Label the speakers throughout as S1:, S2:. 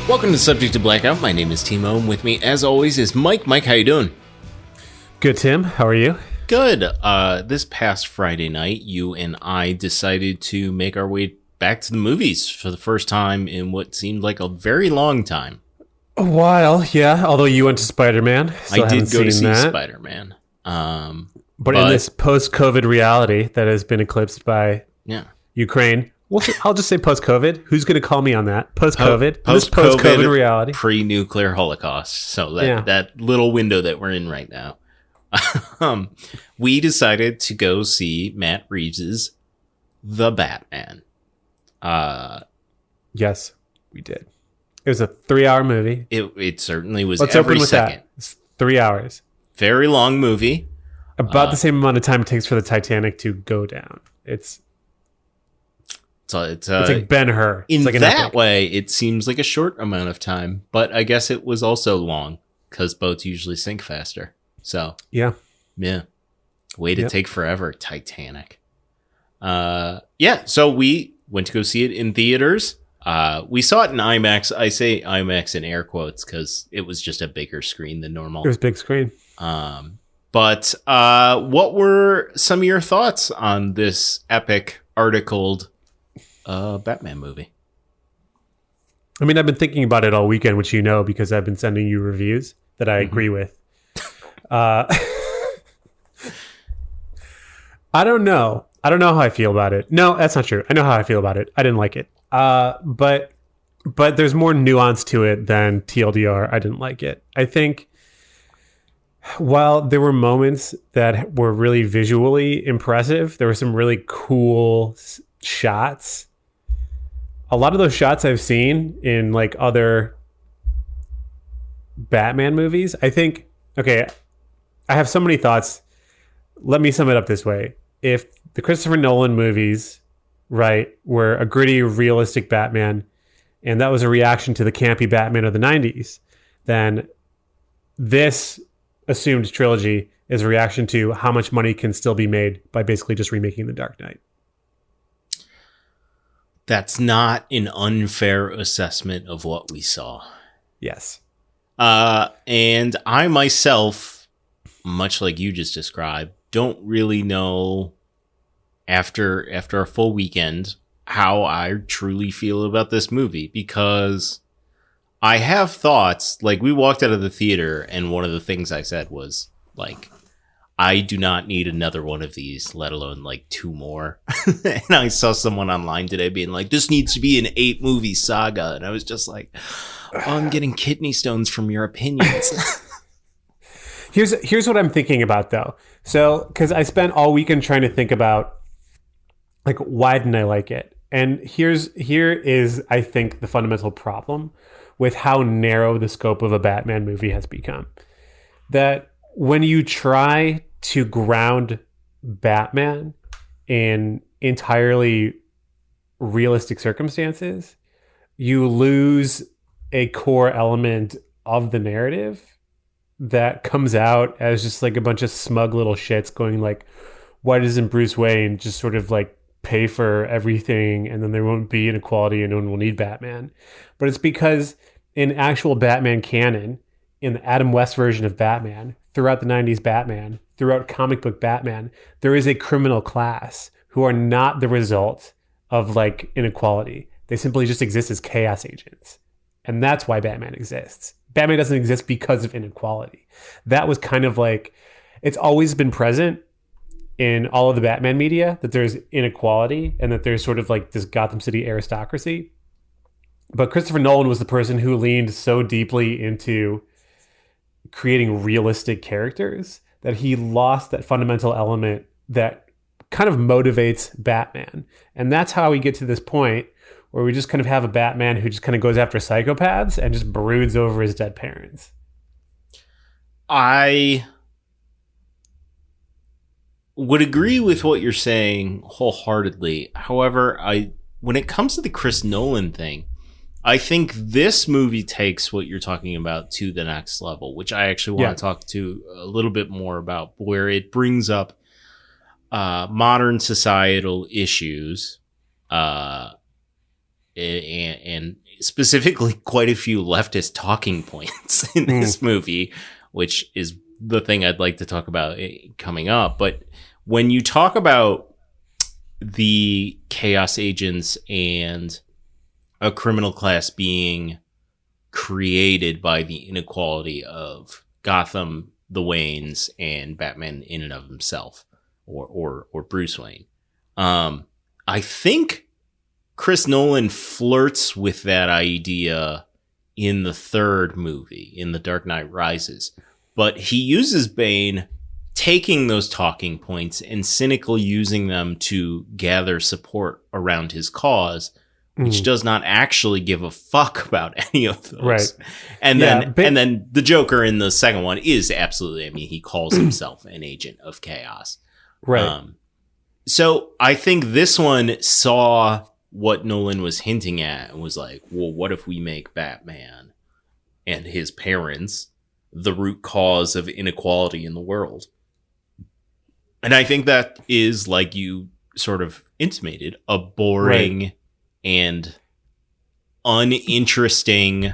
S1: Welcome to Subject to Blackout. My name is Timo, and with me, as always, is Mike. Mike, how you doing?
S2: Good, Tim. How are you?
S1: Good. This past Friday night, you and I decided to make our way back to the movies for the first time in what seemed like a very long time.
S2: A while, yeah. Although you went to Spider-Man.
S1: I did go to see Spider-Man.
S2: But in this post-COVID reality that has been eclipsed by Ukraine, I'll just say post-COVID. Who's going to call me on that? Post-COVID? Post-COVID reality.
S1: Pre-nuclear holocaust. So that little window that we're in right now. We decided to go see Matt Reeves's The Batman.
S2: Yes, we did. It was a 3-hour movie.
S1: It certainly was.
S2: Let's
S1: every
S2: open with
S1: second.
S2: that. It's 3 hours.
S1: Very long movie.
S2: About the same amount of time it takes for the Titanic to go down. It's like Ben-Hur.
S1: In
S2: like
S1: that epic way, it seems like a short amount of time, but I guess it was also long because boats usually sink faster. So
S2: yeah.
S1: Way to take forever, Titanic. So we went to go see it in theaters. We saw it in IMAX. I say IMAX in air quotes because it was just a bigger screen than normal.
S2: It was big screen.
S1: But what were some of your thoughts on this epic articled Batman movie?
S2: I mean, I've been thinking about it all weekend, which you know because I've been sending you reviews that I agree with. I don't know how I feel about it. No, that's not true. I know how I feel about it. I didn't like it. But there's more nuance to it than TLDR. I didn't like it. I think while there were moments that were really visually impressive, there were some really cool shots. A lot of those shots I've seen in like other Batman movies. I think, okay, I have so many thoughts. Let me sum it up this way. If the Christopher Nolan movies, right, were a gritty, realistic Batman, and that was a reaction to the campy Batman of the 90s, then this assumed trilogy is a reaction to how much money can still be made by basically just remaking The Dark Knight.
S1: That's not an unfair assessment of what we saw.
S2: Yes.
S1: And I myself, much like you just described, don't really know after a full weekend how I truly feel about this movie, because I have thoughts. Like, we walked out of the theater and one of the things I said was like, I do not need another one of these, let alone like 2 more. And I saw someone online today being like, this needs to be an 8-movie saga. And I was just like, oh, I'm getting kidney stones from your opinions.
S2: Here's what I'm thinking about, though. So, because I spent all weekend trying to think about, like, why didn't I like it? And here is, I think, the fundamental problem with how narrow the scope of a Batman movie has become. That when you try to ground Batman in entirely realistic circumstances, you lose a core element of the narrative that comes out as just like a bunch of smug little shits going like, why doesn't Bruce Wayne just sort of like pay for everything and then there won't be inequality and no one will need Batman? But it's because in actual Batman canon, in the Adam West version of Batman, throughout the 90s Batman, throughout comic book Batman, there is a criminal class who are not the result of like inequality. They simply just exist as chaos agents. And that's why Batman exists. Batman doesn't exist because of inequality. That was kind of like, it's always been present in all of the Batman media, that there's inequality and that there's sort of like this Gotham City aristocracy. But Christopher Nolan was the person who leaned so deeply into creating realistic characters that he lost that fundamental element that kind of motivates Batman. And that's how we get to this point where we just kind of have a Batman who just kind of goes after psychopaths and just broods over his dead parents.
S1: I would agree with what you're saying wholeheartedly. However, when it comes to the Chris Nolan thing, I think this movie takes what you're talking about to the next level, which I actually want to talk to a little bit more about, where it brings up modern societal issues and specifically quite a few leftist talking points in this movie, which is the thing I'd like to talk about coming up. But when you talk about the chaos agents and a criminal class being created by the inequality of Gotham, the Waynes, and Batman in and of himself, or Bruce Wayne, I think Chris Nolan flirts with that idea in the third movie, in The Dark Knight Rises. But he uses Bane taking those talking points and cynically using them to gather support around his cause, which does not actually give a fuck about any of those.
S2: Right.
S1: And then the Joker in the second one is absolutely, I mean, he calls himself an agent of chaos.
S2: Right.
S1: So I think this one saw what Nolan was hinting at and was like, well, what if we make Batman and his parents the root cause of inequality in the world? And I think that is, like you sort of intimated, a boring and uninteresting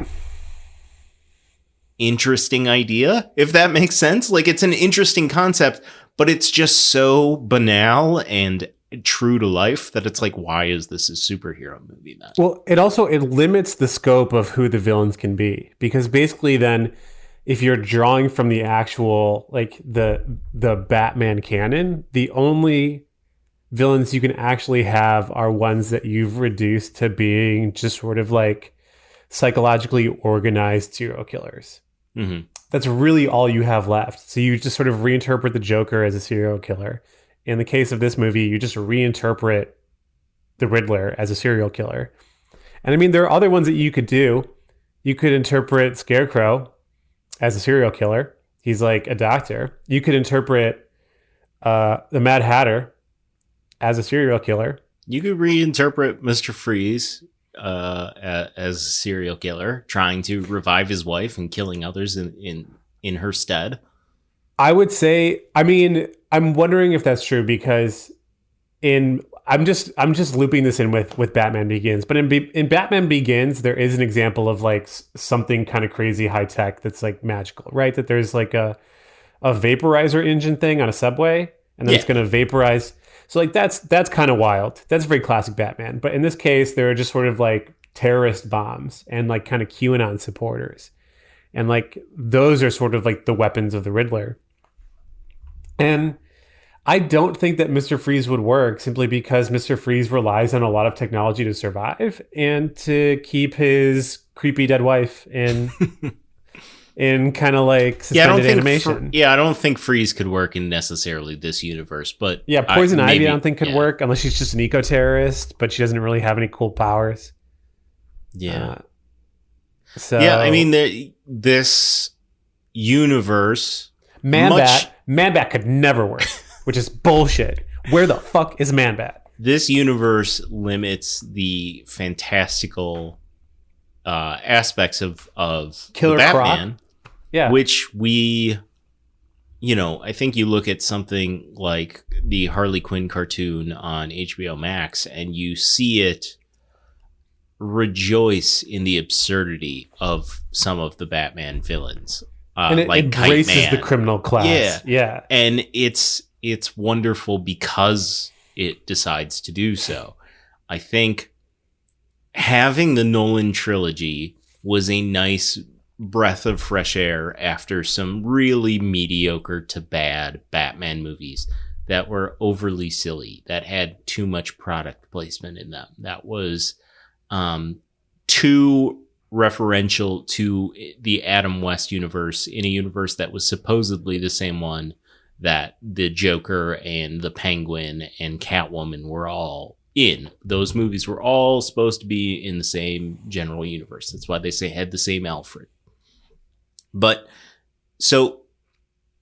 S1: idea, if that makes sense. Like, it's an interesting concept, but it's just so banal and true to life that it's like, why is this a superhero movie then?
S2: Well, it limits the scope of who the villains can be, because basically then if you're drawing from the actual, like, the Batman canon, the only villains you can actually have are ones that you've reduced to being just sort of like psychologically organized serial killers. Mm-hmm. That's really all you have left. So you just sort of reinterpret the Joker as a serial killer. In the case of this movie, you just reinterpret the Riddler as a serial killer. And I mean, there are other ones that you could do. You could interpret Scarecrow as a serial killer. He's like a doctor. You could interpret the Mad Hatter as a serial killer.
S1: You could reinterpret Mr. Freeze as a serial killer, trying to revive his wife and killing others in her stead.
S2: I would say, I mean, I'm wondering if that's true, because I'm just looping this in with Batman Begins, but in Batman Begins, there is an example of like something kind of crazy high tech that's like magical, right? That there's like a vaporizer engine thing on a subway, and then it's going to vaporize. So like that's kind of wild. That's very classic Batman. But in this case, there are just sort of like terrorist bombs and like kind of QAnon supporters, and like those are sort of like the weapons of the Riddler. And I don't think that Mr. Freeze would work, simply because Mr. Freeze relies on a lot of technology to survive and to keep his creepy dead wife in kind of like suspended animation.
S1: I don't think Freeze could work in necessarily this universe, but
S2: Poison Ivy I don't think could work unless she's just an eco-terrorist, but she doesn't really have any cool powers.
S1: I mean, this universe,
S2: Man-Bat could never work. Which is bullshit. Where the fuck is Man-Bat?
S1: This universe limits the fantastical aspects of
S2: Killer
S1: Batman,
S2: Croc?
S1: which we, I think you look at something like the Harley Quinn cartoon on HBO Max, and you see it rejoice in the absurdity of some of the Batman villains.
S2: And it embraces the criminal class. Yeah.
S1: And it's wonderful because it decides to do so. I think having the Nolan trilogy was a nice breath of fresh air after some really mediocre to bad Batman movies that were overly silly, that had too much product placement in them, that was too referential to the Adam West universe, in a universe that was supposedly the same one that the Joker and the Penguin and Catwoman were all in. Those movies were all supposed to be in the same general universe. That's why they say had the same Alfred. But so,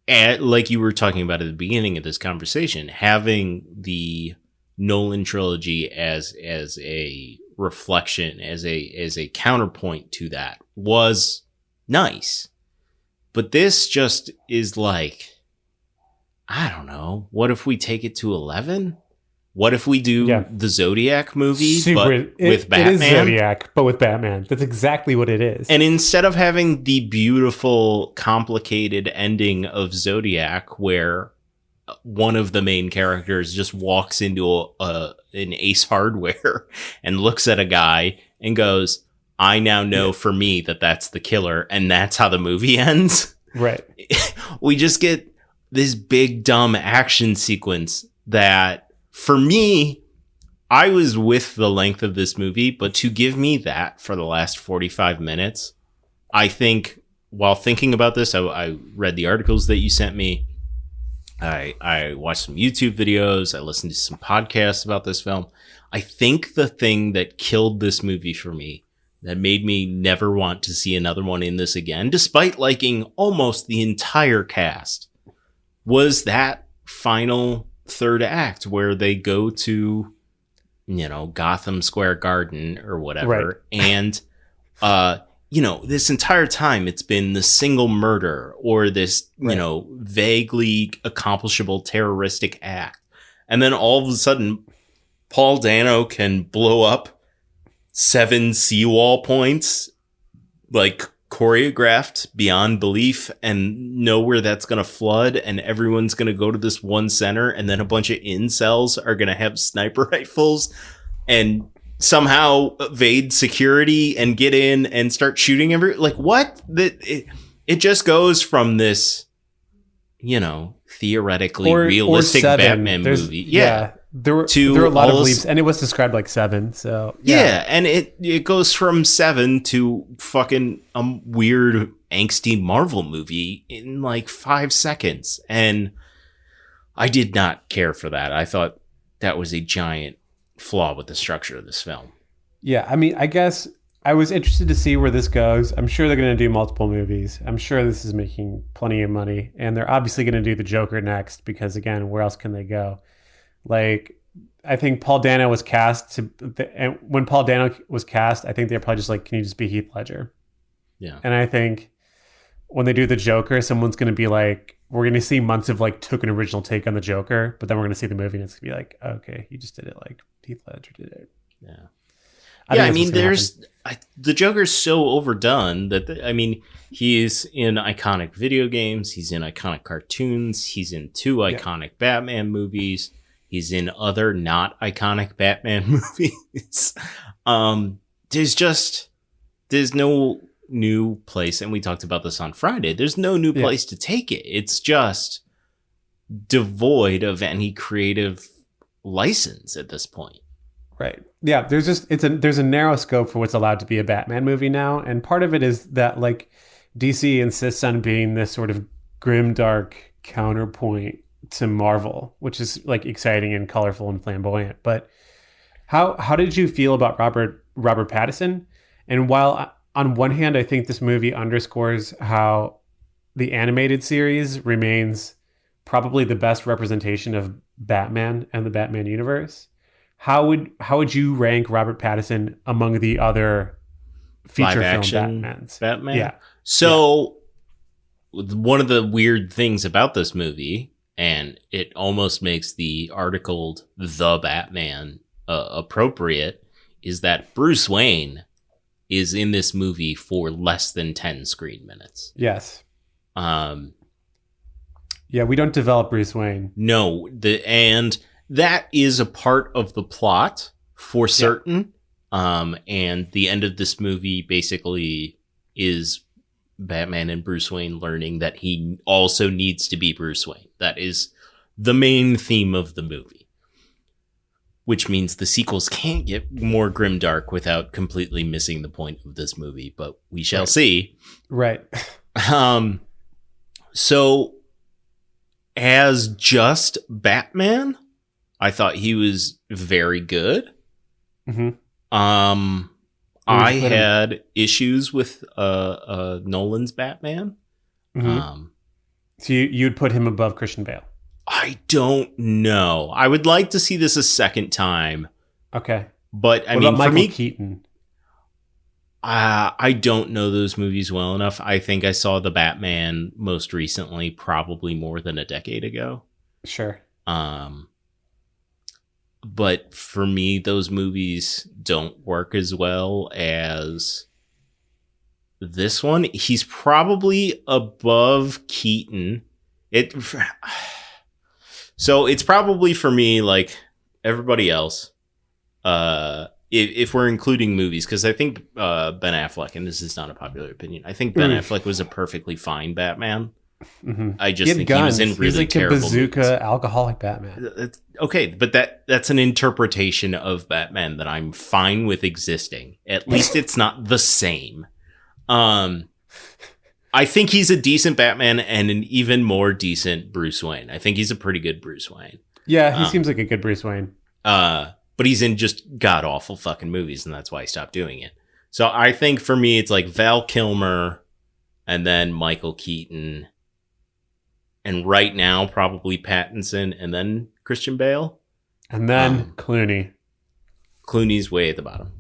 S1: like you were talking about at the beginning of this conversation, having the Nolan trilogy as a reflection, as a counterpoint to that was nice. But this just is like, I don't know, what if we take it to 11? What if we do
S2: Yeah.
S1: the Zodiac movie,
S2: Super.
S1: but with Batman?
S2: It is Zodiac, but with Batman. That's exactly what it is.
S1: And instead of having the beautiful, complicated ending of Zodiac, where one of the main characters just walks into an Ace Hardware and looks at a guy and goes, I now know for me that that's the killer, and that's how the movie ends.
S2: Right.
S1: We just get this big, dumb action sequence that, for me, I was with the length of this movie, but to give me that for the last 45 minutes, I think, while thinking about this, I read the articles that you sent me. I watched some YouTube videos. I listened to some podcasts about this film. I think the thing that killed this movie for me, that made me never want to see another one in this again, despite liking almost the entire cast, was that final third act where they go to, Gotham Square Garden or whatever. Right. And, this entire time it's been the single murder or this, vaguely accomplishable terroristic act. And then all of a sudden, Paul Dano can blow up 7 seawall points, like choreographed beyond belief, and know where that's going to flood, and everyone's going to go to this one center, and then a bunch of incels are going to have sniper rifles and somehow evade security and get in and start shooting what? It just goes from this, theoretically realistic Batman movie. Yeah.
S2: There were a lot of leaps, and it was described like 7. So
S1: yeah, and it goes from 7 to fucking weird angsty Marvel movie in like 5 seconds, and I did not care for that. I thought that was a giant flaw with the structure of this film.
S2: Yeah, I mean, I guess I was interested to see where this goes. I'm sure they're going to do multiple movies. I'm sure this is making plenty of money, and they're obviously going to do the Joker next because, again, where else can they go? Like, I think Paul Dano was cast and when Paul Dano was cast, I think they're probably just like, can you just be Heath Ledger?
S1: Yeah.
S2: And I think when they do the Joker, someone's going to be like, we're going to see months of like took an original take on the Joker, but then we're going to see the movie and it's going to be like, okay, you just did it like Heath Ledger did it.
S1: Yeah. I mean, the Joker's so overdone that, he's in iconic video games. He's in iconic cartoons. He's in 2 iconic Batman movies. He's in other not iconic Batman movies. There's no new place. And we talked about this on Friday. There's no new place to take it. It's just devoid of any creative license at this point.
S2: Right. Yeah. There's a narrow scope for what's allowed to be a Batman movie now. And part of it is that like DC insists on being this sort of grim, dark counterpoint to Marvel, which is like exciting and colorful and flamboyant. But how did you feel about Robert Pattinson? And while on one hand, I think this movie underscores how the animated series remains probably the best representation of Batman and the Batman universe, how would you rank Robert Pattinson among the other feature film Batmans?
S1: Batman?
S2: Yeah.
S1: So one of the weird things about this movie, and it almost makes the articled The Batman appropriate, is that Bruce Wayne is in this movie for less than 10 screen minutes.
S2: Yes. Yeah, we don't develop Bruce Wayne.
S1: No, and that is a part of the plot for certain. Yeah. And the end of this movie basically is Batman and Bruce Wayne learning that he also needs to be Bruce Wayne. That is the main theme of the movie, which means the sequels can't get more grimdark without completely missing the point of this movie, but we shall see.
S2: Right.
S1: So as just Batman, I thought he was very good.
S2: Mm-hmm.
S1: I had issues with Nolan's Batman.
S2: Mm-hmm. So you'd put him above Christian Bale?
S1: I don't know. I would like to see this a second time.
S2: Okay.
S1: But
S2: what about Michael Keaton?
S1: I don't know those movies well enough. I think I saw The Batman most recently, probably more than a decade ago.
S2: Sure.
S1: but for me, those movies don't work as well as this one. He's probably above Keaton. So it's probably for me like everybody else. If we're including movies, because I think Ben Affleck, and this is not a popular opinion, I think Ben Affleck was a perfectly fine Batman.
S2: Mm-hmm.
S1: I just think guns. He was in really
S2: like
S1: terrible
S2: a bazooka
S1: movies.
S2: Alcoholic Batman.
S1: Okay, but that's an interpretation of Batman that I'm fine with existing. At least it's not the same. I think he's a decent Batman and an even more decent Bruce Wayne. I think he's a pretty good Bruce Wayne.
S2: Yeah, he seems like a good Bruce Wayne.
S1: But he's in just god-awful fucking movies, and that's why he stopped doing it. So I think for me, it's like Val Kilmer and then Michael Keaton. And right now, probably Pattinson and then Christian Bale.
S2: And then Clooney.
S1: Clooney's way at the bottom.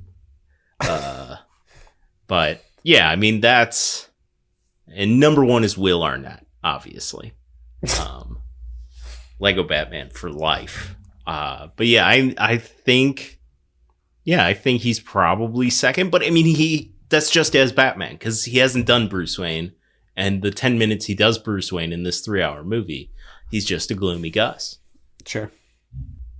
S1: But yeah, I mean, that's... And number one is Will Arnett, obviously. Lego Batman for life. But yeah, I think he's probably second. But I mean, that's just as Batman, because he hasn't done Bruce Wayne. And the 10 minutes he does Bruce Wayne in this 3-hour movie, he's just a gloomy Gus.
S2: Sure.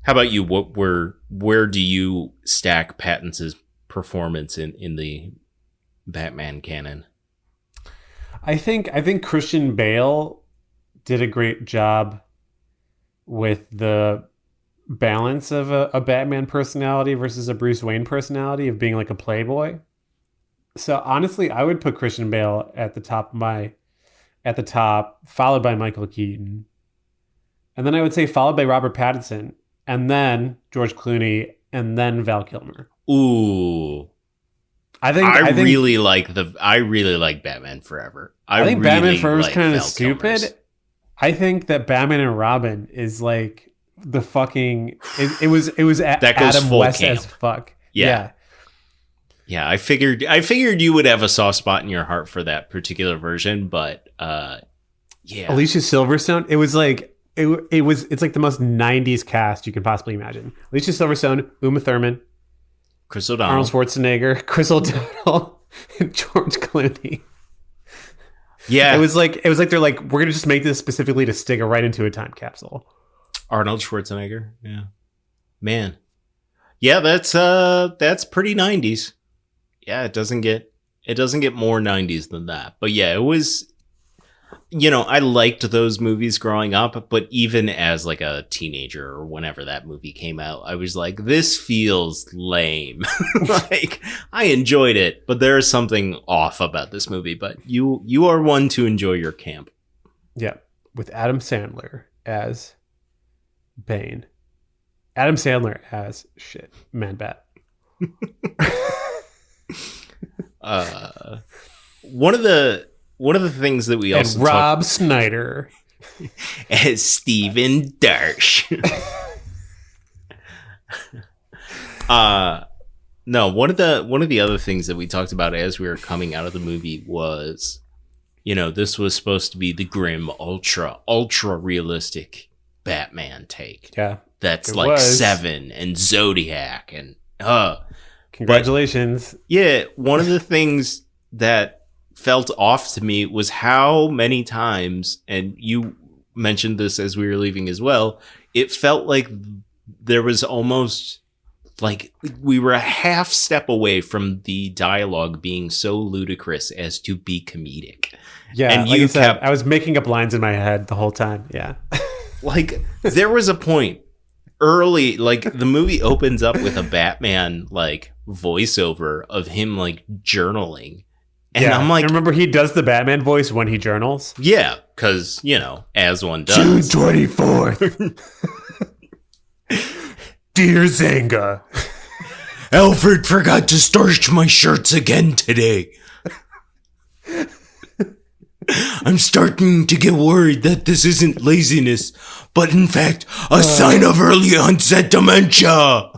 S1: How about you? Where do you stack Pattinson's performance in the Batman canon?
S2: I think Christian Bale did a great job with the balance of a Batman personality versus a Bruce Wayne personality of being like a playboy. So honestly, I would put Christian Bale at the top, followed by Michael Keaton. And then I would say followed by Robert Pattinson, and then George Clooney, and then Val Kilmer.
S1: Ooh. I really like Batman Forever. I think really
S2: Batman Forever is kind of
S1: Val
S2: stupid.
S1: Kilmer's.
S2: I think that Batman and Robin is like the fucking it was
S1: that goes
S2: Adam
S1: full
S2: West
S1: camp.
S2: as fuck.
S1: Yeah. Yeah, I figured you would have a soft spot in your heart for that particular version, but yeah.
S2: Alicia Silverstone, it's like the most 90s cast you can possibly imagine. Alicia Silverstone, Uma Thurman,
S1: Chris O'Donnell,
S2: Arnold Schwarzenegger, Chris O'Donnell, and George Clooney.
S1: Yeah.
S2: It was like they're like, we're gonna just make this specifically to stick it right into a time capsule.
S1: Arnold Schwarzenegger, yeah. Man. Yeah, that's pretty 90s. Yeah, it doesn't get more 90s than that. But yeah, it was, I liked those movies growing up, but even as like a teenager or whenever that movie came out, I was like, this feels lame. Like, I enjoyed it, but there is something off about this movie. But you are one to enjoy your camp.
S2: Yeah, with Adam Sandler as Bane. Adam Sandler as Man-Bat.
S1: One of the things that we also
S2: and Rob Snyder
S1: as Steven Darsh. No, one of the other things that we talked about as we were coming out of the movie was, this was supposed to be the grim, ultra realistic Batman take.
S2: Yeah.
S1: That's like Seven and Zodiac and
S2: congratulations.
S1: But, yeah, one of the things that felt off to me was how many times, and you mentioned this as we were leaving as well, it felt like there was almost like we were a half step away from the dialogue being so ludicrous as to be comedic.
S2: Yeah,
S1: and
S2: like I was making up lines in my head the whole time. Yeah.
S1: Like, there was a point early, like, the movie opens up with a Batman, like, voiceover of him, like, journaling. And I'm like...
S2: I remember he does the Batman voice when he journals.
S1: Yeah, because, as one does.
S2: June 24th. Dear Zanga.
S1: Alfred forgot to starch my shirts again today. I'm starting to get worried that this isn't laziness, but in fact, a sign of early onset dementia.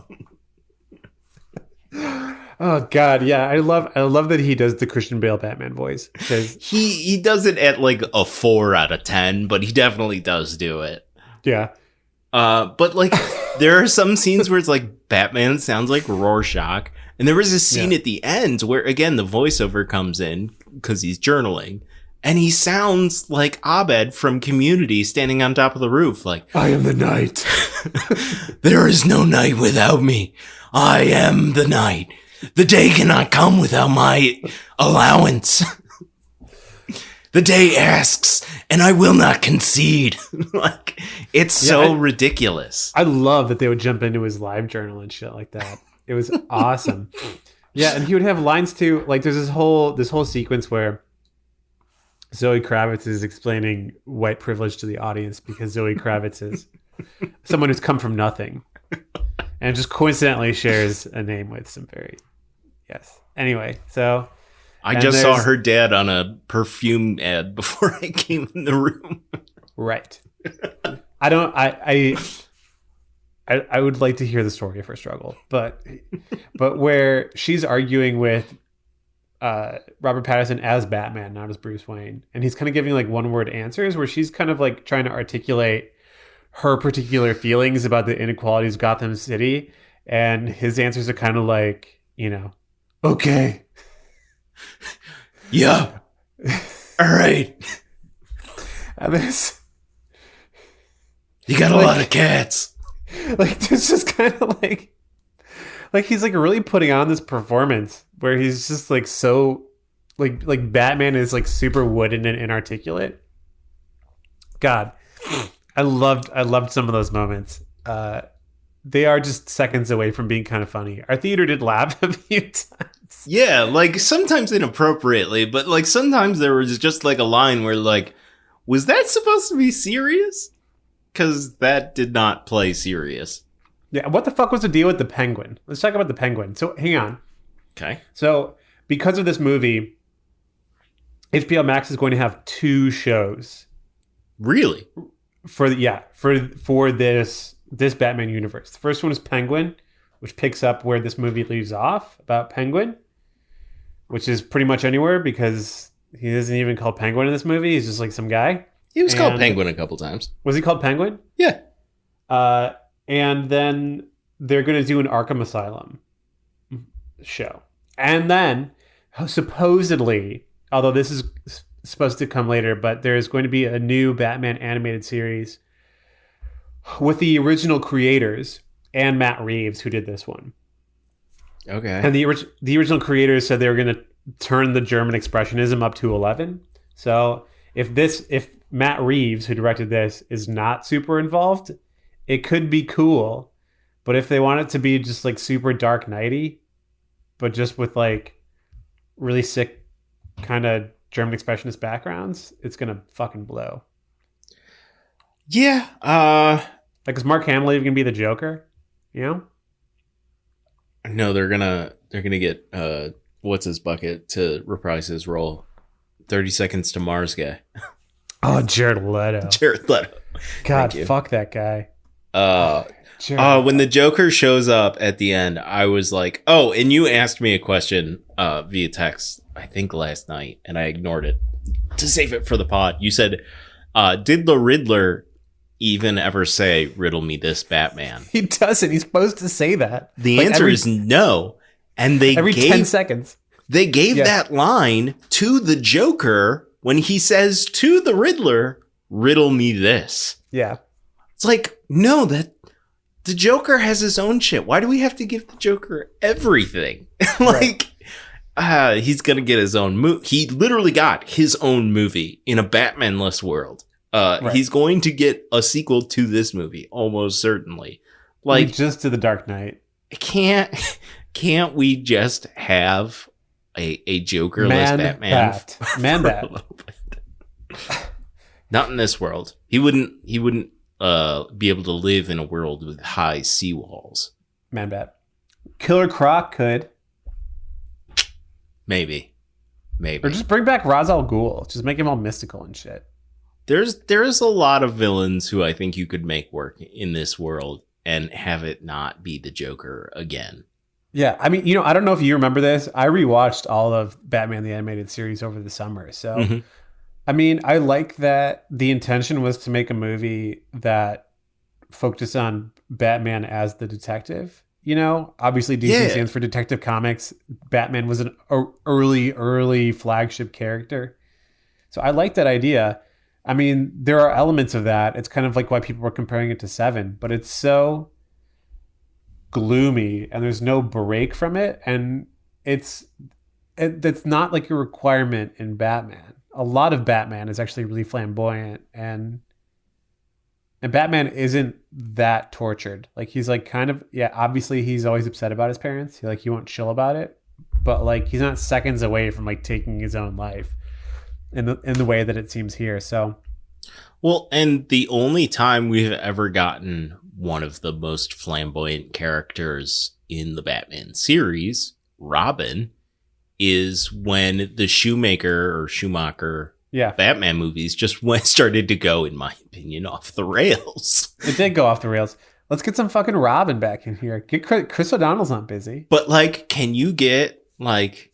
S2: Oh God, yeah, I love that he does the Christian Bale Batman voice, because
S1: he does it at like a 4 out of 10, but he definitely does do it.
S2: Yeah,
S1: But like, there are some scenes where it's like Batman sounds like Rorschach, and there was a scene at the end where again the voiceover comes in because he's journaling, and he sounds like Abed from Community standing on top of the roof, like,
S2: I am the night.
S1: there is no night without me. I am the night. The day cannot come without my allowance. The day asks, and I will not concede. Like, it's so ridiculous.
S2: I love that they would jump into his live journal and shit like that. It was awesome. Yeah, and he would have lines too. Like, there's this whole sequence where Zoe Kravitz is explaining white privilege to the audience because Zoe Kravitz is someone who's come from nothing and just coincidentally shares a name with some very Anyway, so
S1: I just saw her dad on a perfume ad before I came in the room.
S2: Right. I would like to hear the story of her struggle, but where she's arguing with Robert Pattinson as Batman, not as Bruce Wayne, and he's kind of giving like one word answers where she's kind of like trying to articulate her particular feelings about the inequalities of Gotham City, and his answers are kind of like, okay.
S1: Yeah. All right.
S2: And this,
S1: you got a lot of cats.
S2: Like, it's just kind of like he's like really putting on this performance where he's just like so like Batman is like super wooden and inarticulate. God, I loved some of those moments. They are just seconds away from being kind of funny. Our theater did laugh a few times.
S1: Yeah, like sometimes inappropriately, but like sometimes there was just like a line where like, was that supposed to be serious? Because that did not play serious.
S2: Yeah, what the fuck was the deal with the Penguin? Let's talk about the Penguin. So hang on.
S1: Okay. So
S2: because of this movie, HBO Max is going to have 2 shows.
S1: Really?
S2: For this Batman universe. The first one is Penguin, which picks up where this movie leaves off about Penguin, which is pretty much anywhere because he isn't even called Penguin in this movie. He's just like some guy.
S1: He was called Penguin a couple times.
S2: Was he called Penguin?
S1: Yeah.
S2: And then they're going to do an Arkham Asylum show. And then supposedly, although this is supposed to come later, but there's going to be a new Batman animated series with the original creators and Matt Reeves, who did this one.
S1: Okay.
S2: And the original creators said they were going to turn the German expressionism up to 11. So if Matt Reeves, who directed this, is not super involved, it could be cool. But if they want it to be just like super Dark Knighty, but just with like really sick kind of German expressionist backgrounds, it's going to fucking blow.
S1: Yeah.
S2: Like, is Mark Hamill even going to be the Joker?
S1: No, they're gonna get what's his bucket to reprise his role. 30 Seconds to Mars guy.
S2: Oh, Jared Leto.
S1: Jared Leto.
S2: God, fuck that guy.
S1: When the Joker shows up at the end, I was like, oh, and you asked me a question via text, I think last night, and I ignored it to save it for the pod. You said, did the Riddler even ever say, riddle me this, Batman?
S2: He doesn't. He's supposed to say that.
S1: The answer is no. And they
S2: every 10 seconds.
S1: They gave that line to the Joker when he says to the Riddler, riddle me this.
S2: Yeah.
S1: It's like, no, that the Joker has his own shit. Why do we have to give the Joker everything? He's going to get his own movie. He literally got his own movie in a Batman-less world. He's going to get a sequel to this movie, almost certainly. Like,
S2: we just did the Dark Knight.
S1: Can't we just have a Joker-less Batman?
S2: Man-Bat.
S1: Not in this world. He wouldn't be able to live in a world with high seawalls.
S2: Man-Bat. Killer Croc could.
S1: Maybe.
S2: Or just bring back Ra's al Ghul. Just make him all mystical and shit.
S1: There's a lot of villains who I think you could make work in this world and have it not be the Joker again.
S2: Yeah, I mean, I don't know if you remember this. I rewatched all of Batman the Animated Series over the summer. So, I mean, I like that the intention was to make a movie that focus on Batman as the detective. You know, obviously DC
S1: Yeah.
S2: stands for Detective Comics. Batman was an early flagship character. So I like that idea. I mean, there are elements of that. It's kind of like why people were comparing it to Seven, but it's so gloomy and there's no break from it. And that's not like a requirement in Batman. A lot of Batman is actually really flamboyant and Batman isn't that tortured. Like he's like kind of, yeah, obviously he's always upset about his parents. He won't chill about it, but like he's not seconds away from like taking his own life in the way that it seems here. So,
S1: well, and the only time we've ever gotten one of the most flamboyant characters in the Batman series, Robin, is when the Schumacher
S2: yeah,
S1: Batman movies just started to go, in my opinion, off the rails.
S2: it did go off the rails. Let's get some fucking Robin back in here. Get Chris O'Donnell's not busy.
S1: But like, can you get like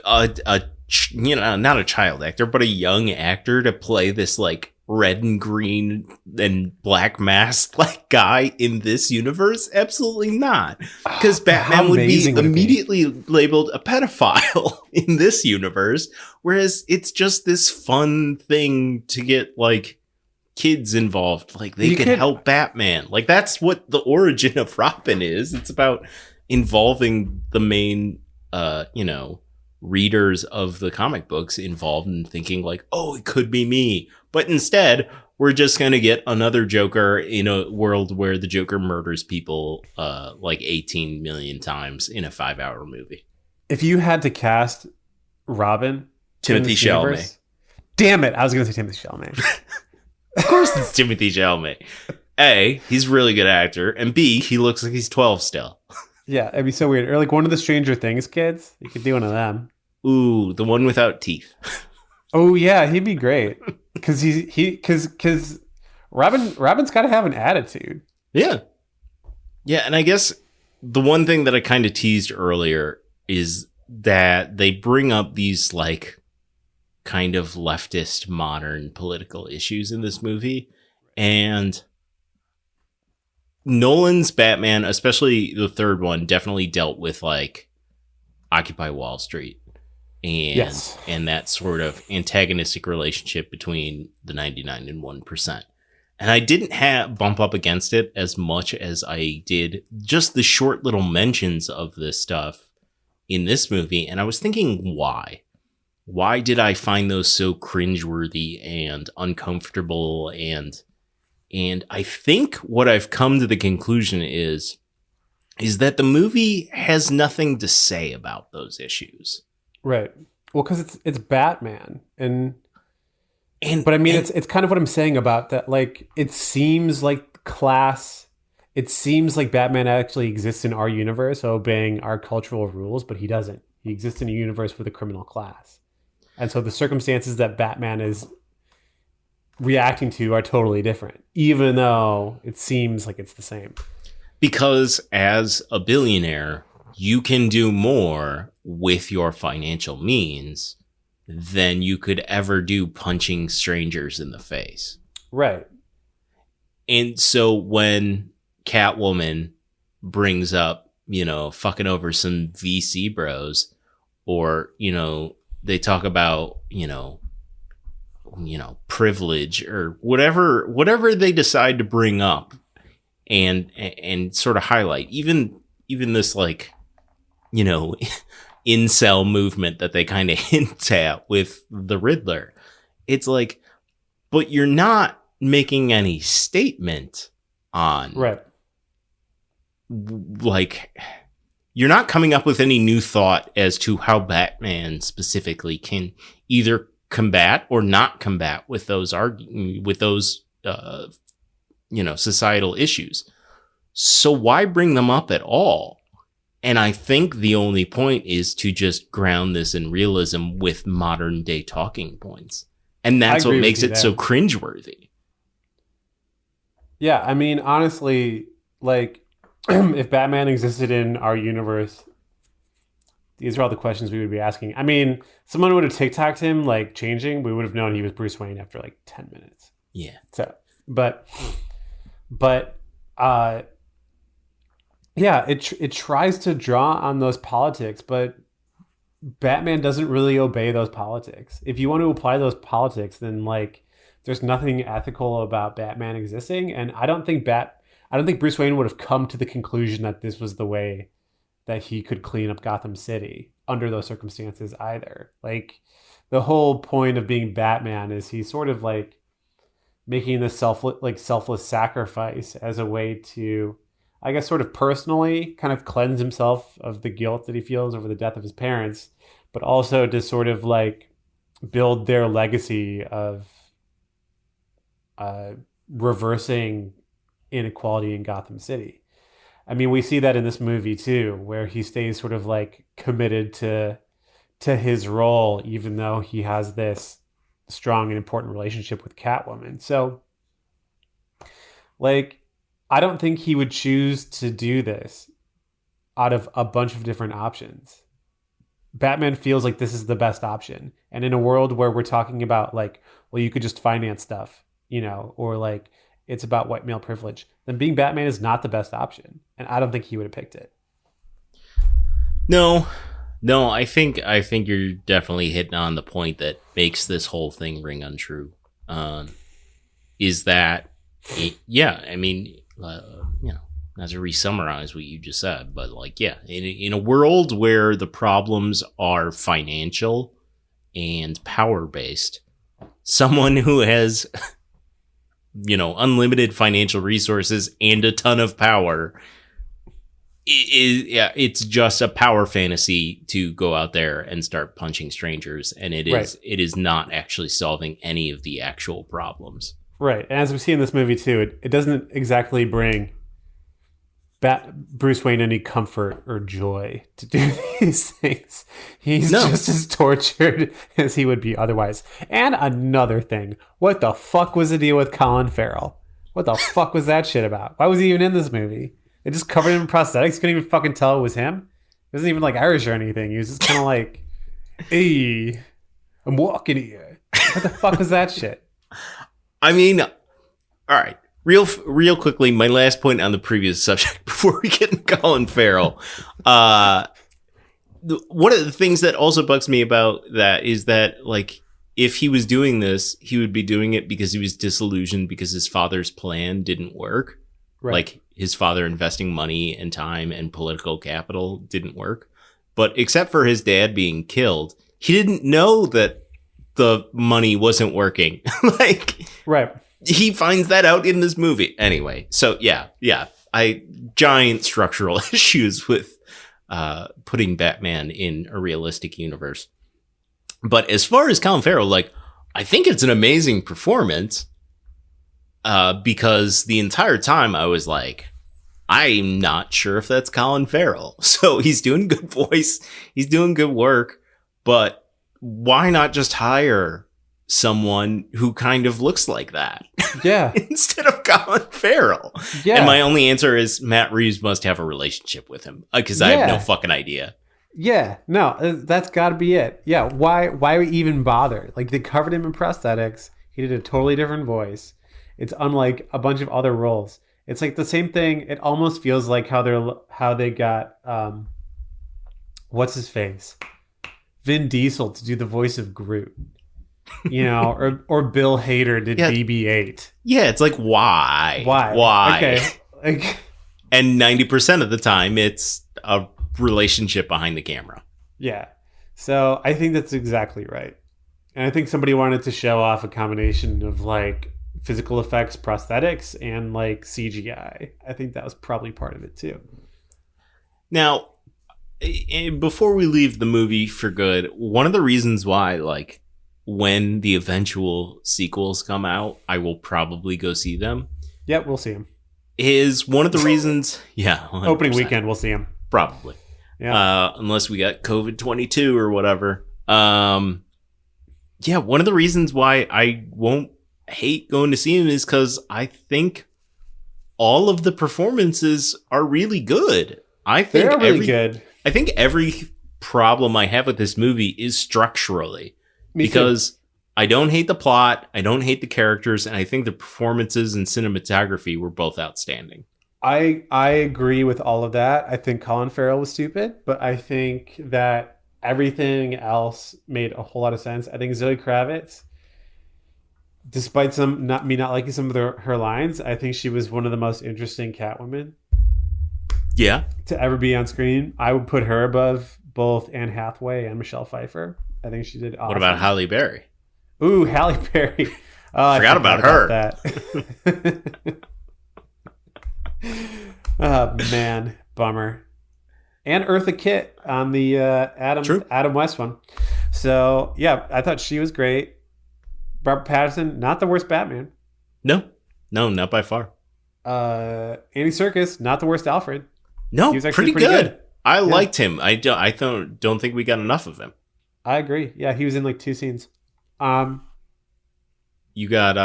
S1: a not a child actor, but a young actor to play this like red and green and black mask like guy in this universe? Absolutely not, because Batman would be immediately labeled a pedophile in this universe, whereas it's just this fun thing to get like kids involved, like they could help Batman. Like that's what the origin of Robin is. It's about involving the main readers of the comic books involved in thinking like, oh, it could be me. But instead, we're just going to get another Joker in a world where the Joker murders people like 18 million times in a 5-hour movie.
S2: If you had to cast Robin,
S1: Timothy Chalamet.
S2: Damn it, I was going to say Timothy Chalamet.
S1: Of course it's Timothy Chalamet. A, he's a really good actor, and B, he looks like he's 12 still.
S2: Yeah, it'd be so weird. Or like one of the Stranger Things kids. You could do one of them.
S1: Ooh, the one without teeth.
S2: Oh yeah, he'd be great. Because Robin's got to have an attitude.
S1: Yeah. Yeah, and I guess the one thing that I kind of teased earlier is that they bring up these like kind of leftist modern political issues in this movie, and Nolan's Batman, especially the third one, definitely dealt with like Occupy Wall Street and that sort of antagonistic relationship between the 99 and 1%. And I didn't bump up against it as much as I did just the short little mentions of this stuff in this movie. And I was thinking, why? Why did I find those so cringeworthy and uncomfortable? And I think what I've come to the conclusion is that the movie has nothing to say about those issues.
S2: Right. Well, because it's Batman, but I mean, it's kind of what I'm saying about that. Like, it seems like class. It seems like Batman actually exists in our universe, obeying our cultural rules, but he doesn't. He exists in a universe with a criminal class, and so the circumstances that Batman is reacting to are totally different, even though it seems like it's the same.
S1: Because as a billionaire, you can do more with your financial means than you could ever do punching strangers in the face.
S2: Right.
S1: And so when Catwoman brings up, fucking over some VC bros, or, they talk about, privilege or whatever they decide to bring up and sort of highlight, even this like, incel movement that they kind of hint at with the Riddler. It's like, but you're not making any statement on,
S2: right?
S1: Like, you're not coming up with any new thought as to how Batman specifically can either combat or not combat with those societal issues. So why bring them up at all? And I think the only point is to just ground this in realism with modern day talking points. And that's what makes it so cringeworthy.
S2: Yeah, I mean, honestly, like, if Batman existed in our universe, these are all the questions we would be asking. I mean, someone would have TikToked him, like, changing. We would have known he was Bruce Wayne after, like, 10 minutes.
S1: Yeah.
S2: So, but But yeah, it tries to draw on those politics, but Batman doesn't really obey those politics. If you want to apply those politics, then like there's nothing ethical about Batman existing, and I don't think Bruce Wayne would have come to the conclusion that this was the way that he could clean up Gotham City under those circumstances either. Like the whole point of being Batman is he's sort of like making this selfless sacrifice as a way to, I guess, sort of personally kind of cleanse himself of the guilt that he feels over the death of his parents, but also to sort of like build their legacy of reversing inequality in Gotham City. I mean, we see that in this movie too, where he stays sort of like committed to his role, even though he has this strong and important relationship with Catwoman. So, like, I don't think he would choose to do this out of a bunch of different options. Batman feels like this is the best option. And in a world where we're talking about like, well, you could just finance stuff, you know, or like it's about white male privilege, then being Batman is not the best option. And I don't think he would have picked it.
S1: No, I think you're definitely hitting on the point that makes this whole thing ring untrue. Is that, I mean, you know, not to re-summarize what you just said, but like, yeah, in a world where the problems are financial and power-based, someone who has, you know, unlimited financial resources and a ton of power it's just a power fantasy to go out there and start punching strangers, and it is not actually solving any of the actual problems.
S2: Right, and as we see in this movie too, it doesn't exactly bring Bruce Wayne any comfort or joy to do these things. He's just as tortured as he would be otherwise. And another thing, what the fuck was the deal with Colin Farrell? What the fuck was that shit about? Why was he even in this movie? They just covered him in prosthetics. Couldn't even fucking tell it was him. He wasn't even like Irish or anything. He was just kind of like, hey, I'm walking here. What the fuck was that shit?
S1: I mean, all right. Real quickly, my last point on the previous subject before we get into Colin Farrell. One of the things that also bugs me about that is that, like, if he was doing this, he would be doing it because he was disillusioned because his father's plan didn't work. Right. Like, his father investing money and time and political capital didn't work. But except for his dad being killed, he didn't know that the money wasn't working.
S2: Right.
S1: He finds that out in this movie. Anyway, so yeah. Giant structural issues with putting Batman in a realistic universe. But as far as Colin Farrell, like, I think it's an amazing performance because the entire time I was like, I'm not sure if that's Colin Farrell. So he's doing good voice. He's doing good work. But why not just hire someone who kind of looks like that?
S2: Yeah.
S1: Instead of Colin Farrell. Yeah. And my only answer is Matt Reeves must have a relationship with him because I have no fucking idea.
S2: Yeah. No, that's got to be it. Yeah. Why even bother? Like, they covered him in prosthetics. He did a totally different voice. It's unlike a bunch of other roles. It's like the same thing. It almost feels like how they got what's his face? Vin Diesel to do the voice of Groot. You know, or Bill Hader did BB-8.
S1: Yeah, it's like why?
S2: Okay.
S1: And 90% of the time, it's a relationship behind the camera.
S2: Yeah. So I think that's exactly right. And I think somebody wanted to show off a combination of like physical effects, prosthetics, and like CGI. I think that was probably part of it too.
S1: Now, before we leave the movie for good, one of the reasons why, like, when the eventual sequels come out, I will probably go see them.
S2: Yep, we'll see them.
S1: Is one of the reasons... Yeah. 100%.
S2: Opening weekend, we'll see them.
S1: Probably. Yeah. Unless we got COVID-22 or whatever. Yeah, one of the reasons why I won't hate going to see them is because I think all of the performances are really good. I think
S2: they're really good.
S1: I think every problem I have with this movie is structurally. Because I don't hate the plot. I don't hate the characters. And I think the performances and cinematography were both outstanding.
S2: I agree with all of that. I think Colin Farrell was stupid, but I think that everything else made a whole lot of sense. I think Zoe Kravitz, despite not liking some of her lines, I think she was one of the most interesting Catwomen
S1: Yeah.
S2: to ever be on screen. I would put her above both Anne Hathaway and Michelle Pfeiffer. I think she did awesome.
S1: What about Halle Berry?
S2: Ooh, Halle Berry. Oh, I
S1: Forgot about her.
S2: That. Oh man, bummer. And Eartha Kitt on the Adam West one. So yeah, I thought she was great. Robert Pattinson, not the worst Batman.
S1: No, not by far.
S2: Andy Serkis, not the worst Alfred.
S1: No,
S2: He was actually
S1: pretty
S2: pretty
S1: good. I liked him. I don't think we got enough of him.
S2: I agree. Yeah, he was in like 2 scenes.
S1: You got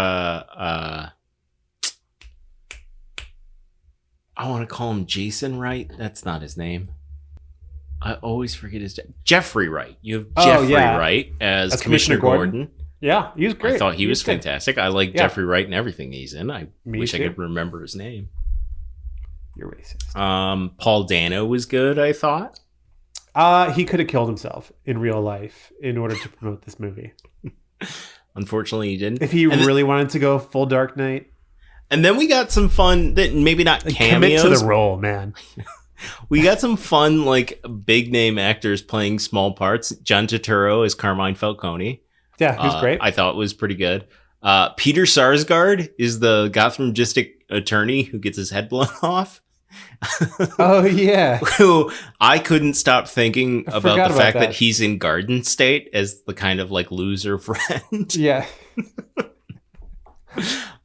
S1: I want to call him Jason Wright. That's not his name. I always forget his Jeffrey Wright. You have Jeffrey Wright as Commissioner Gordon.
S2: Yeah, he was great.
S1: I thought he was fantastic. I like Jeffrey Wright and everything he's in. I wish I could remember his name.
S2: You're racist.
S1: Paul Dano was good, I thought.
S2: He could have killed himself in real life in order to promote this movie.
S1: Unfortunately, he didn't.
S2: If he really wanted to go full Dark Knight.
S1: And then we got some fun, that maybe not cameos.
S2: Commit to the role, man.
S1: We got some fun, like, big name actors playing small parts. John Turturro as Carmine Falcone.
S2: Yeah, he was great.
S1: I thought it was pretty good. Peter Sarsgaard is the Gotham District attorney who gets his head blown off.
S2: Oh, yeah.
S1: Who I couldn't stop thinking about the fact that he's in Garden State as the kind of like loser friend.
S2: Yeah.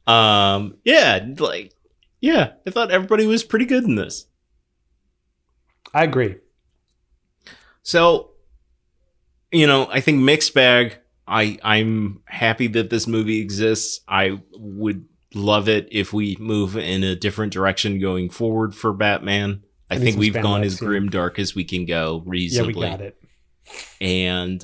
S1: I thought everybody was pretty good in this.
S2: I agree.
S1: So, I think mixed bag. I'm happy that this movie exists. I would love it if we move in a different direction going forward for Batman. I think we've gone as grim dark as we can go reasonably.
S2: Yeah, we got it.
S1: And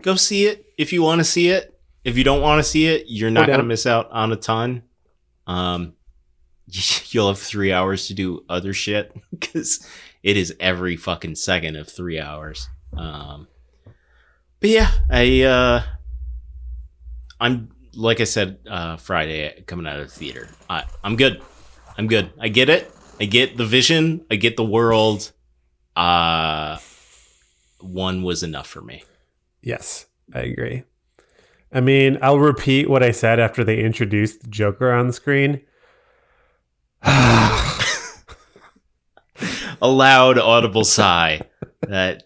S1: go see it if you want to see it. If you don't want to see it, you're not going to miss out on a ton. You'll have 3 hours to do other shit because it is every fucking second of 3 hours. But yeah, I'm like I said Friday coming out of the theater. I'm good. I get it. I get the vision. I get the world. One was enough for me.
S2: Yes, I agree. I mean, I'll repeat what I said after they introduced the Joker on the screen.
S1: A loud, audible sigh that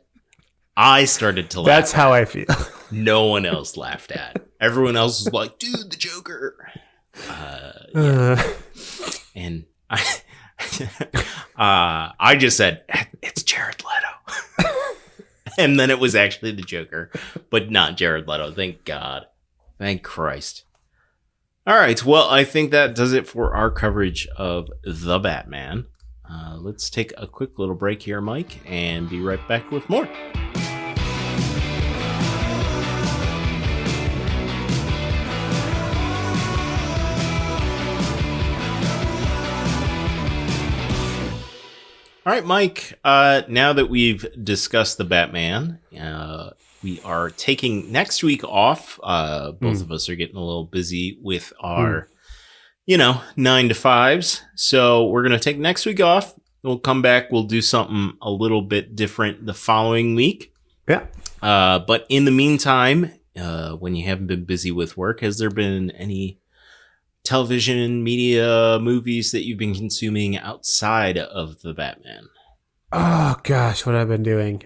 S1: I started to laugh.
S2: That's how I feel.
S1: No one else laughed at. Everyone else was like, dude, the Joker. And I just said, it's Jared Leto. And then it was actually the Joker, but not Jared Leto. Thank God. Thank Christ. All right. Well, I think that does it for our coverage of The Batman. Let's take a quick little break here, Mike, and be right back with more. All right, Mike, now that we've discussed The Batman, we are taking next week off. Both of us are getting a little busy with our, 9 to 5s. So we're going to take next week off. We'll come back. We'll do something a little bit different the following week.
S2: Yeah.
S1: But in the meantime, when you haven't been busy with work, has there been any television, media, movies that you've been consuming outside of The Batman?
S2: Oh gosh, what I've been doing.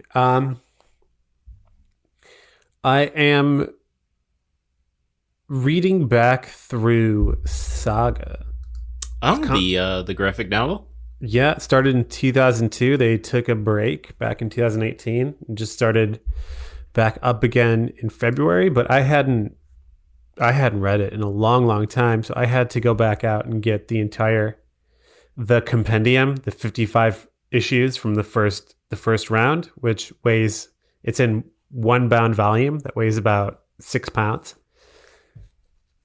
S2: I am reading back through Saga.
S1: Oh, the graphic novel?
S2: Yeah, it started in 2002. They took a break back in 2018 and just started back up again in February, but I hadn't read it in a long, long time, so I had to go back out and get the compendium, the 55 issues from the first round, which weighs, it's in one bound volume that weighs about 6 pounds.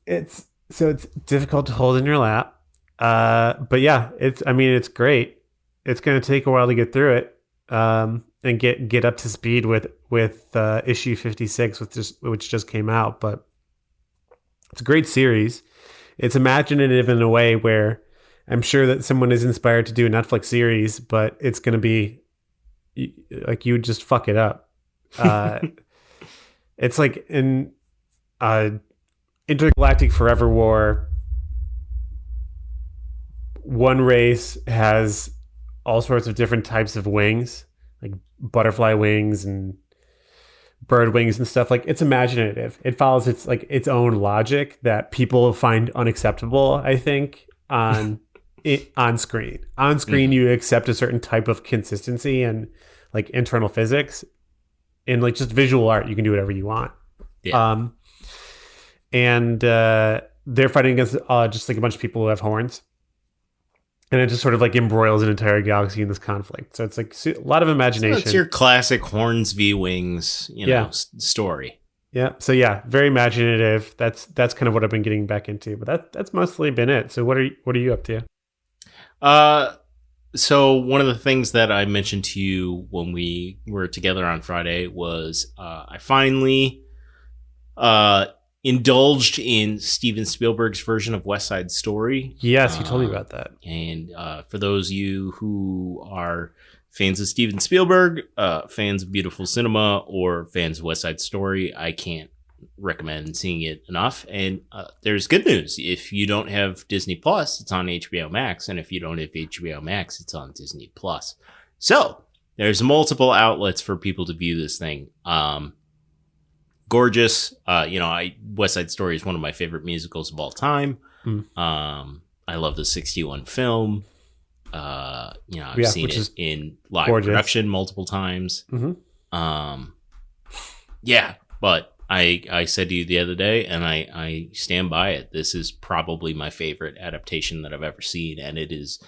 S2: It's difficult to hold in your lap. But yeah, it's great. It's going to take a while to get through it. And get up to speed with issue 56, which just came out. But it's a great series. It's imaginative in a way where I'm sure that someone is inspired to do a Netflix series, but it's going to be like you would just fuck it up. It's like in intergalactic forever war. One race has all sorts of different types of wings, like butterfly wings and bird wings and stuff. Like, it's imaginative. It follows its own logic that people find unacceptable, I think, on screen. On screen, you accept a certain type of consistency and like internal physics. In like just visual art, you can do whatever you want. Yeah. And they're fighting against just like a bunch of people who have horns. And it just sort of like embroils an entire galaxy in this conflict. So it's like a lot of imagination. So it's
S1: your classic horns v wings, story.
S2: Yeah. So yeah, very imaginative. That's kind of what I've been getting back into. But that's mostly been it. So what are you up to?
S1: So one of the things that I mentioned to you when we were together on Friday was I finally indulged in Steven Spielberg's version of West Side Story.
S2: Yes, you told me about that.
S1: And for those of you who are fans of Steven Spielberg, fans of beautiful cinema, or fans of West Side Story, I can't recommend seeing it enough. And there's good news. If you don't have Disney Plus, it's on HBO Max. And if you don't have HBO Max, it's on Disney Plus. So there's multiple outlets for people to view this thing. Gorgeous. West Side Story is one of my favorite musicals of all time. I love the 61 film. I've seen it in live production multiple times. But I said to you the other day, and I stand by it, this is probably my favorite adaptation that I've ever seen, and it is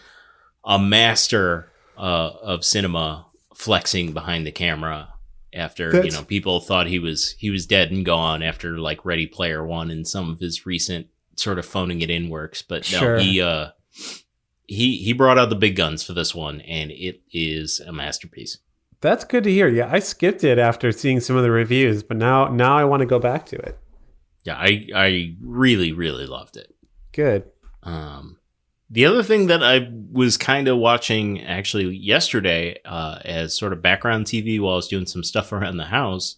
S1: a master of cinema flexing behind the camera after people thought he was dead and gone after like Ready Player One and some of his recent sort of phoning it in works. But no, he brought out the big guns for this one, and it is a masterpiece.
S2: That's good to hear. Yeah, I skipped it after seeing some of the reviews, but now I want to go back to it.
S1: Yeah, I really, really loved it.
S2: Good.
S1: The other thing that I was kind of watching actually yesterday as sort of background TV while I was doing some stuff around the house,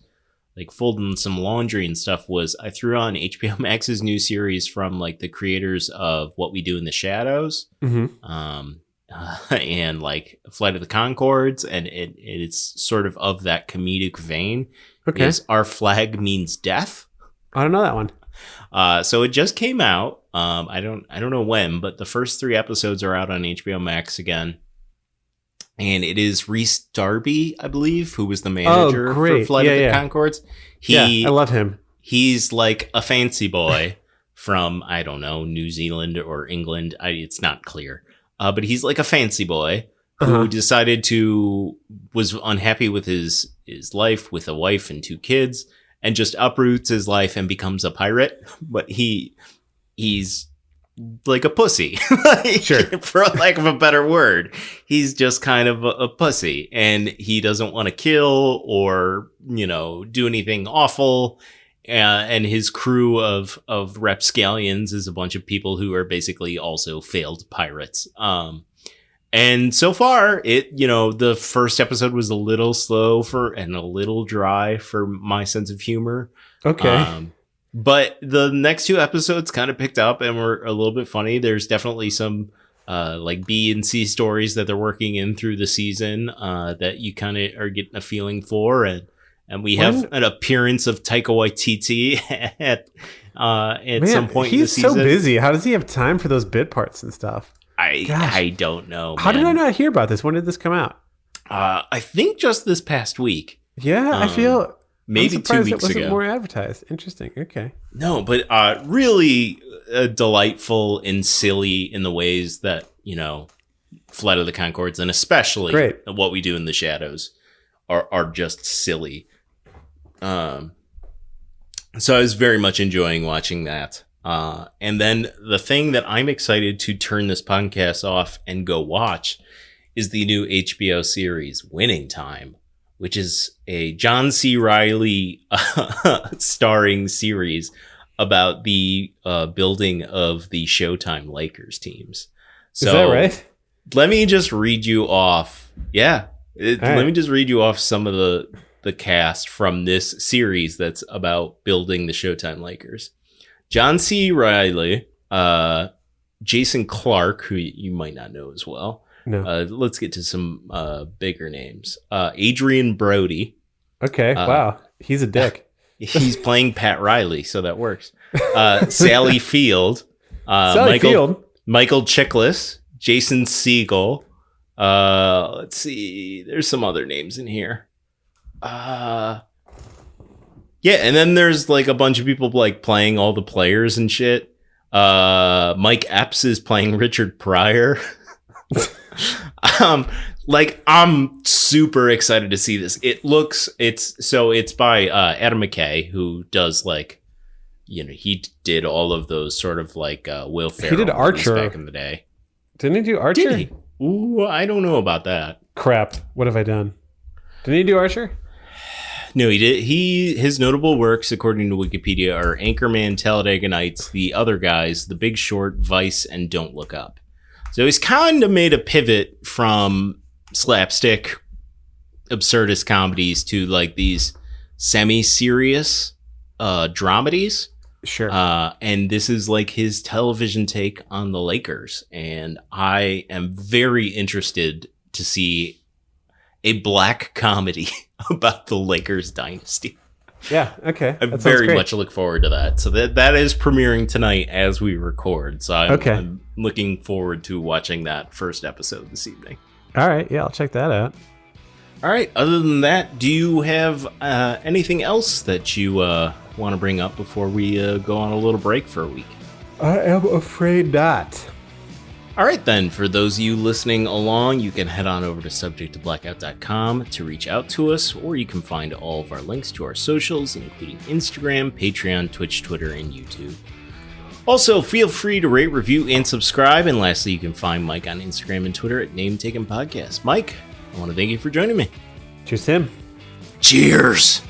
S1: like folding some laundry and stuff, was I threw on HBO Max's new series from like the creators of What We Do in the Shadows. And like Flight of the Conchords, and it's sort of that comedic vein. Okay. Is Our Flag Means Death.
S2: I don't know that one.
S1: So it just came out. I don't know when, but the first 3 episodes are out on HBO Max again. And it is Rhys Darby, I believe, who was the manager for Flight of the Conchords.
S2: I love him.
S1: He's like a fancy boy from, I don't know, New Zealand or England. It's not clear. But he's like a fancy boy who was unhappy with his life with a wife and 2 kids, and just uproots his life and becomes a pirate. But he's like a pussy,
S2: sure,
S1: for lack of a better word. He's just kind of a pussy, and he doesn't want to kill or do anything awful. And his crew of rapscallions is a bunch of people who are basically also failed pirates. And so far, the first episode was a little slow and a little dry for my sense of humor.
S2: Okay.
S1: But the next 2 episodes kind of picked up and were a little bit funny. There's definitely some like B and C stories that they're working in through the season that you kind of are getting a feeling for. And we have an appearance of Taika Waititi at some point in the season. He's
S2: so busy. How does he have time for those bit parts and stuff?
S1: I don't know.
S2: How did I not hear about this? When did this come out?
S1: I think just this past week.
S2: Yeah, I feel
S1: maybe 2 weeks ago. It wasn't
S2: more advertised. Interesting. Okay.
S1: No, but really delightful and silly in the ways that Flight of the Conchords, and especially What We Do in the Shadows, are just silly. So I was very much enjoying watching that. And then the thing that I'm excited to turn this podcast off and go watch is the new HBO series Winning Time, which is a John C. Reilly starring series about the building of the Showtime Lakers teams. So
S2: is that right?
S1: Let me just read you off. Yeah. Let me just read you off some of the cast from this series that's about building the Showtime Lakers. John C. Reilly, Jason Clark, who you might not know as well.
S2: No.
S1: Let's get to some bigger names. Adrian Brody.
S2: Okay. Wow. He's a dick.
S1: He's playing Pat Riley, so that works. Sally Field. Michael Chiklis. Jason Segel. Let's see. There's some other names in here. Yeah, and then there's like a bunch of people like playing all the players and shit. Mike Epps is playing Richard Pryor. I'm super excited to see this. It's by Adam McKay, who does like, he did all of those sort of like Will Ferrell.
S2: He did Archer
S1: back in the day.
S2: Didn't he do Archer?
S1: Did he? Ooh, I don't know about that.
S2: Crap. What have I done? Didn't he do Archer?
S1: No, he did. His notable works, according to Wikipedia, are Anchorman, Talladega Nights, The Other Guys, The Big Short, Vice, and Don't Look Up. So he's kind of made a pivot from slapstick, absurdist comedies to like these semi-serious dramedies.
S2: Sure.
S1: And this is like his television take on the Lakers. And I am very interested to see a black comedy about the Lakers dynasty.
S2: Yeah, okay.
S1: I very much look forward to that. So that is premiering tonight as we record. So I'm looking forward to watching that first episode this evening.
S2: All right, yeah, I'll check that out.
S1: All right, other than that, do you have anything else that you want to bring up before we go on a little break for a week?
S2: I am afraid not.
S1: All right, then, for those of you listening along, you can head on over to subjecttoblackout.com to reach out to us, or you can find all of our links to our socials, including Instagram, Patreon, Twitch, Twitter, and YouTube. Also, feel free to rate, review, and subscribe. And lastly, you can find Mike on Instagram and Twitter at Name Taken Podcast. Mike, I want to thank you for joining me.
S2: Cheers, Tim.
S1: Cheers.